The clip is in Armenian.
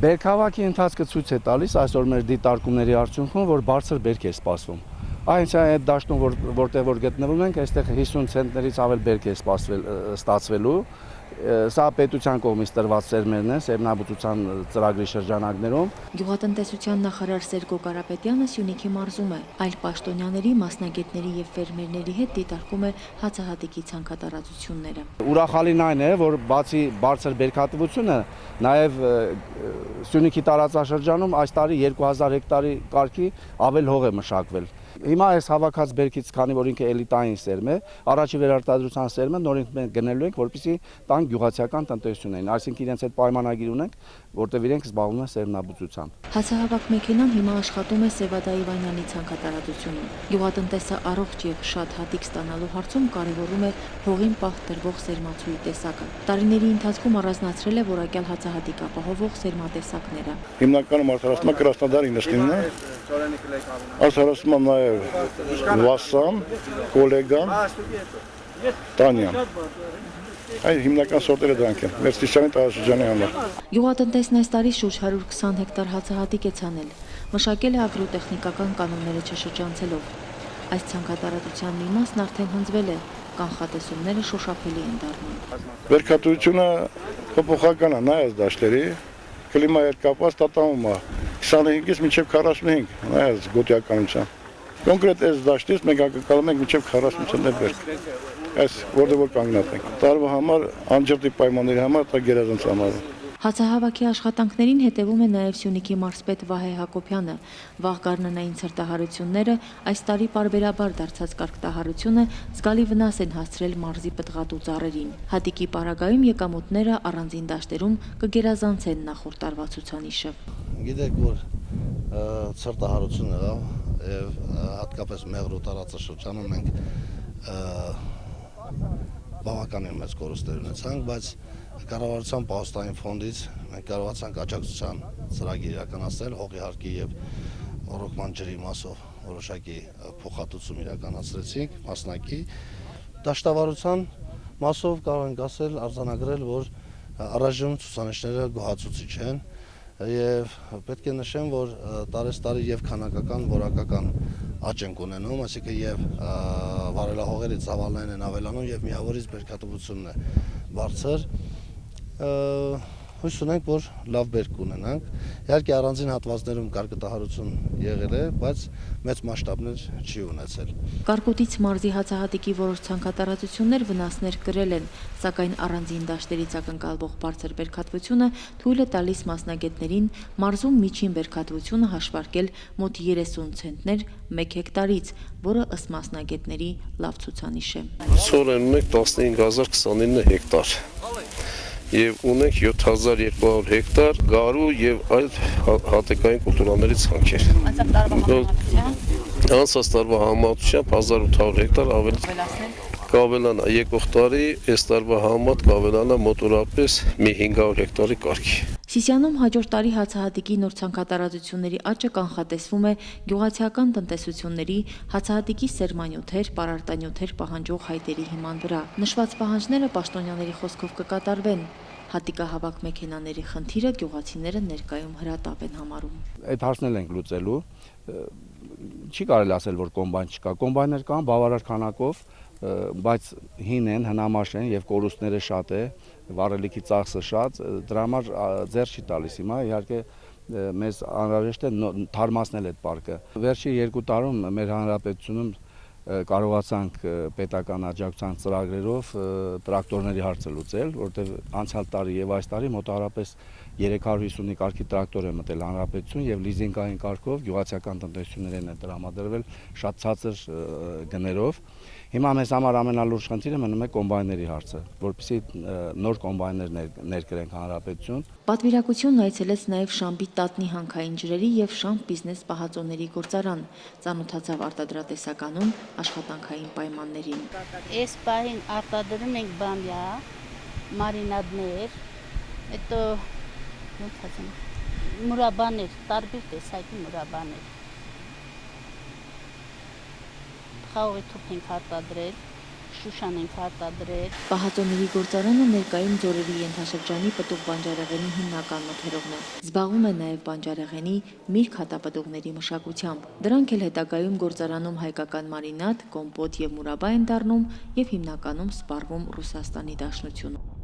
Բերքահավաքի ընթացքը ցույց է տալիս այսօր մեր դիտարկումների արդյունքում, որ բարձր բերք է սպասվում։ Այնինչն այդ դաշտում, որտեղ որ գտնվում ենք, այստեղ 50 ցենտներից ավել բերք է ստացվելու։ Սա պետության կողմից տրված սերմերն են սերմնաբուծության ծրագրի շրջանակներում։ Գյուղատնտեսության նախարար Սերգո Կարապետյանը Սյունիքի մարզում է, այլ պաշտոնյաների, մասնագետների եւ ֆերմերների հետ դիտարկում է հացահատիկի ցանքատարածությունները։ Ուրախալին այն է, որ բացի բարձր բերքատվությունը, նաեւ Սյունիքի տարածաշրջանում այս տարի 2000 հեկտարի կարգի ավել հող է մշակվել։ Հիմա այս հավաքած բերքից, քանի որ ինքը էլիտային սերմ է, առաջի վերարտադրության սերմը նորից մենք գնելու ենք, որպեսզի տան գյուղացիական տնտեսություններին, այսինքն իրենց հետ պայմանագիր ունենք, որտեղ իրենք զբաղվում են սերմնաբուծությամբ։ Հացահավաք մեքենան հիմա աշխատում է Սևադա Իվանյանի ցանքատարածությունում։ Գյուղատնտեսը առողջ եւ շատ հատիկ ստանալու հարցում կարևորում է հողին պահ տրվող սերմացուի տեսակը։ Տարիների ընթացքում առանձնացրել է որակյալ հացահատիկ ապահովող սերմատեսակները։ Հիմնականում արդարացումը Կրասնոդար 99-ն է։ Արդարացումը նաև Վասան, Կոլեգան, Տանյան։ Այդ հիմնական սորտերը դրանք են, Մերսիսյանի տարածաշրջանի համար։ Գյուղատնտեսն այս տարի շուրջ 120 հեկտար հացահատիկ է ցանել, մշակել է ագրոտեխնիկական կանոնները չշրջանցելով։ Այս ցանքատարածության մի մասն արդեն հնձվել է, կանխատեսումները շոշափելի են դառնում։ Բերքատվությունը փոփոխական է նայած դաշտերի, կլիմայի հետ կապված տատանվում է 25-ից մինչև 45, նայած գոտիականության։ Կոնկրետ այս դաշտից մենք ակնկալում ենք մինչև 40 ցենտներ բերք։ Այս որտեղ որ կանգնած ենք։ Տարվա համար անջրտի պայմանների համար դա գերազանց համարվում։ Հացահավաքի աշխատանքներին հետևում է նաև Սյունիքի մարզպետ Վահե Հակոբյանը։ Վաղ գարնանային ցրտահարությունները այս տարի պարբերաբար դարձած կարգտահարությունը զգալի վնաս են հասցրել մարզի պտղատու ծառերին։ Հատիկի պարագայում եկամուտները առանձին դաշտերում կգերազանցեն նախորդ տարվա ցուցանիշը։ Գիտեք, որ ցրտահարություն եղավ եւ հատկապես Մեղրու տարածաշրջանում մենք բավականին մեծ կորուստներ ունեցանք, բայց կառավարության պահոստային ֆոնդից մենք կարողացանք աջակցության ծրագիր իրականացնել հողի հարկի եւ ռոկման ջրի մասով որոշակի փոխհատուցում իրականացրեցինք մասնակի դաշտավարության մասով կարող ենք ասել արձանագրել, որ առայժմ ցուցանիշները գոհացուցիչ են եւ պետք է նշեմ, որ տարեստարի եւ քանակական որակական աճ ենք ունենում, այսինքն եւ վարելահողերի ծավալներն են ավելանում եւ միավորից բերքատվությունն է բարձր։ Հույս ունենք, որ լավ բերք կունենանք։ Իհարկե առանձին հատվածներում կարգտահարություն եղել է, բայց մեծ մասշտաբներ չի ունեցել։ Կարկուտից մարզի հացահատիկի որոշ ցանքատարածություններ վնասներ կրել են, սակայն առանձին դաշտերից ակնկալվող բարձր բերքատվությունը թույլ է տալիս մասնագետներին մարզում միջին բերքատվությունը հաշվարկել մոտ 30 ցենտներ 1 հեկտարից, որը ըստ մասնագետների լավ ցուցանիշ է։ Ցորեն ունենք 15029 հեկտար։ Եվ ունենք 7200 հեկտար գարու եւ այլ հատիկային կուլտուրաների ցանքեր։ Անցած տարվա համեմատությամբ 1800 հեկտար ավելի կավելանա եկող տարի, այս տարվա համեմատ կավելանա մոտորապես մի 500 հեկտարի կարգի։ Սիսիանում հաջորդ տարի հացահատիկի նոր ցանքատարածությունների աճը կանխատեսվում է գյուղացիական տնտեսությունների հացահատիկի սերմանյութեր, պարարտանյութեր պահանջող հայտերի հիման վրա։ Նշված պահանջները պաշտոնյաների խոսքով կկատարվեն։ Հատիկահավաք մեքենաների խնդիրը գյուղացիները ներկայում հրատապ են համարում։ Այդ հարցն ենք լուծելու։ Չի կարելի ասել, որ կոմբայն չկա։ Կոմբայներ կան բավարար քանակով, բայց հին են, հնամաշ են եւ կորուստները շատ է, վառելիքի ծախսը շատ, դրա համար ձեռ չի տալիս հիմա, իհարկե մեզ անհրաժեշտ է թարմացնել այդ պարկը։ Վերջի 2 տարում մեր հանրապետությունում կարողացանք պետական աջակցության ծրագրերով տրակտորների հարցը լուծել, որտեղ անցյալ տարի եւ այս տարի մոտավորապես 350-ի կարգի տրակտոր է մտել հանրապետություն եւ լիզինգային կարգով գյուղացիական տնտեսություններին է տրամադրվել շատ ցածր գներով։ Հիմա մեզ համար ամենալուրջ խնդիրը մնում է կոմբայների հարցը, որպեսզի նոր կոմբայներ ներկրենք հանրապետություն։ Պատվիրակությունն այցելեց նաև Շամբի Տատնի հանքային ջրերի եւ Շամբ բիզնես պահածոների գործարան, ծանոթացավ արտադրատեսականում աշխատանքային պայմաններին։ Այս պահին արտադրում ենք բամյա, մարինադներ, հետո մուրաբաներ, տարբեր տեսակի մուրաբաներ։ Խաղողի թուփ ենք արտադրել, Շուշան ենք արտադրել։ Պահածոների գործարանը ներկայում Ձորերի ենթաշրջանի պտուղ բանջարեղենի հիմնական մթերողն է։ Զբաղվում է նաև բանջարեղենի միրգ հատապտուղների մշակությամբ։ Դրանք էլ հետագայում գործարանում հայկական մարինադ, կոմպոտ եւ մուրաբա են դառնում եւ հիմնականում սպառվում Ռուսաստանի Դաշնությունում։